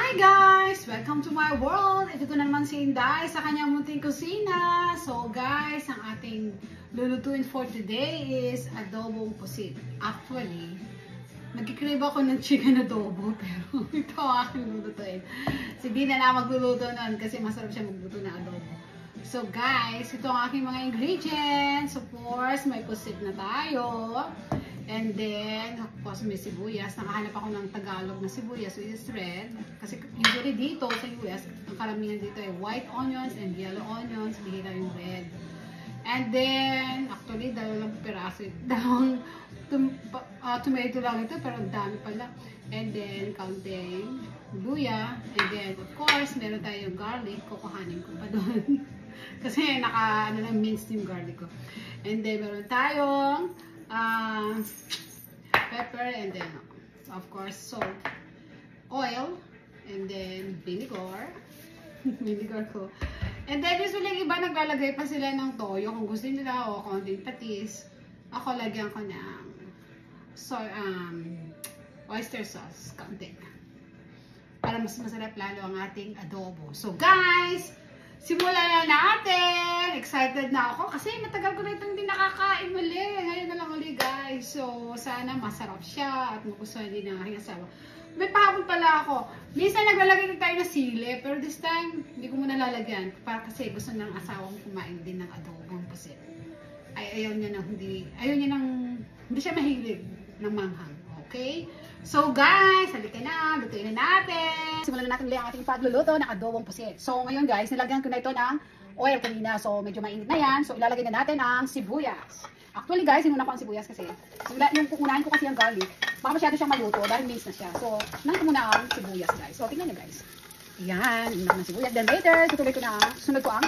Hi guys! Welcome to my world! Ito na naman si Inday sa kanyang munting kusina. So guys, ang ating lulutuin for today is adobong pusit. Actually, nagkikrave ako ng chicken adobo pero ito ang aking lulutuin. Si Dina na magluluto nun kasi masarap siya magluto ng adobo. So guys, ito ang aking mga ingredients. Of course, may pusit na tayo. And then, of course, may sibuyas. Nakahanap ako ng Tagalog na sibuyas, which is red. Kasi usually dito sa US, ang karamihan dito ay white onions and yellow onions. Bihira yung red. And then, actually, dalawang piraso. Dalawang tomato lang ito, pero ang dami pala. And then, counting luya. And then, of course, meron tayong garlic. Kukuhanin ko pa doon. Kasi minced yung garlic ko. And then, meron tayong pepper, and then of course salt, oil, and then vinegar. Vinegar ko. And then usually iba naglalagay pa sila ng toyo kung gusto nila o konting patis. Ako lagyan ko ng oyster sauce, konti. Para mas masarap lalo ang ating adobo. So guys, simulan na natin! Excited na ako kasi matagal ko na itong hindi nakakain uli. Ngayon na lang uli guys. So, sana masarap siya at magustuhan din ng aking asawa. May pahapon pala ako. Minsan naglalagay tayo ng sili, pero this time, hindi ko muna lalagyan. Para kasi gusto ng asawang kumain din ng adobong pusit. Ayaw niya hindi siya mahilig ng manghang. Okay? So guys, halika na, lutuin na natin. Simulan na natin ulit ang ating pagluluto ng adobong pusit. So ngayon guys, nilagyan ko na ito ng oil kanina. So medyo mainit na yan. So ilalagay na natin ang sibuyas. Actually guys, inuna ko ang sibuyas kasi yung kukunahin ko kasi ang garlic. Baka masyado siyang maluto dahil minced na siya. So nandito muna ang sibuyas guys. So tingnan nyo guys. Ayan, inuna ko ng sibuyas. Then later, tutuloy ko na, sunod ko ang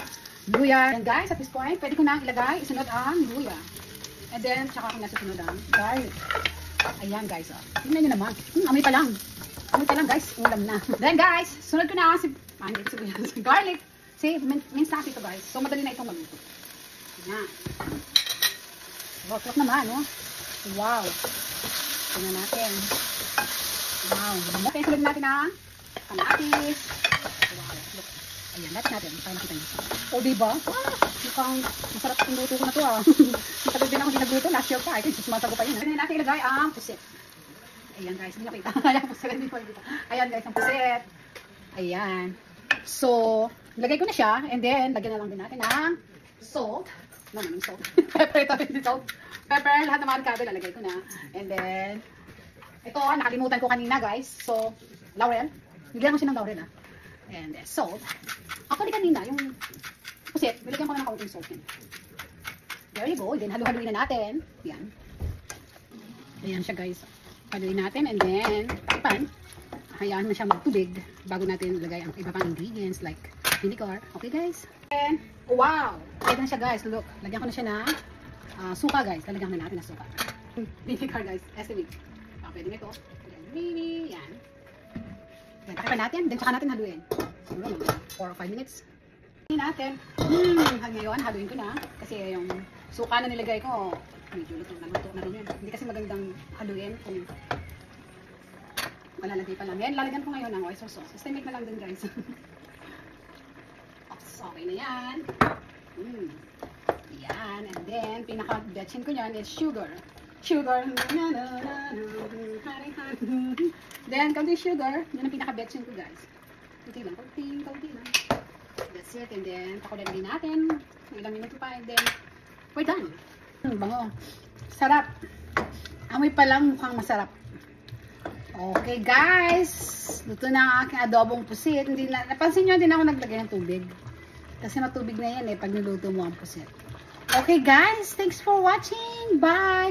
luya. And guys, at this point, pwede ko na ilagay, isunod ang luya. And then, tsaka ko na susunod ang garlic. Ayan guys, oh. Tingnan nyo naman. Amoy pa lang. Amoy pa lang guys, ulam na. Then guys, sunod ko na si garlic. See, minced na ito guys. So madali na itong maluto. Ayan. Sarap naman, no? Wow. Tingnan natin. Wow. Okay, sunod natin ang kamatis. Wow. Look. Ayan, lahat natin. Para makita nyo. O diba? Mukhang masarap itong luto ko na to ah. Matagal din ako hindi nagluto. Last year pa. I think sumasago pa yun. Ayan natin ilagay ang pusit. Ayan guys, hindi nakita. Ayan pusit. Ayan guys, ang pusit. Ayan. So, lagay ko na siya. And then, lagyan na lang din natin ng salt. Maraming salt. Pepper, ito hindi salt. Pepper, lahat ng mga kado lalagay ko na. And then, ito, nakalimutan ko kanina guys. So, laurel. Nilagyan ko siya ng laurel ah. And then, salt. Actually kanina, yung pusit, nilagyan ko na ng kaunting salt yun. There you go. Then, halu-haluin na natin. Ayan. Ayan siya guys. Haluin natin and then, takpan. Hayaan na siya magtubig bago natin ilagay ang iba pang ingredients like vinegar. Okay guys? And, wow! Ayan na siya guys. Look, lagyan ko na siya na suka guys. Lalagyan na natin na suka. Vinegar guys. Estimate. Pwede na ito. Maybe, yan. Yan, takpan natin. Then, tsaka natin haluin. Siguro, 4 or 5 minutes. Natin. Ngayon, haluin ko na. Kasi yung suka na nilagay ko, medyo luto na rin yun. Hindi kasi magandang haluin kung malalagay pa lang. Yan, lalagyan ko ngayon ng oyster sauce. Estimate na lang din guys. Okay na yan. Yan. And then, pinaka-betchin ko yan is sugar. Sugar. Then, kaunting sugar. Yan ang pinaka-betchin ko guys. Kunti lang. That's it. And then, pakulan din natin. Ilang minuto pa. And then, we're done. Bango. Sarap. Amoy pa lang mukhang masarap. Okay guys. Luto na ang aking adobong pusit. Napansin nyo, hindi na ako naglagay ng tubig. Kasi matubig na yan pag niluto mo ang pusit. Okay guys. Thanks for watching. Bye.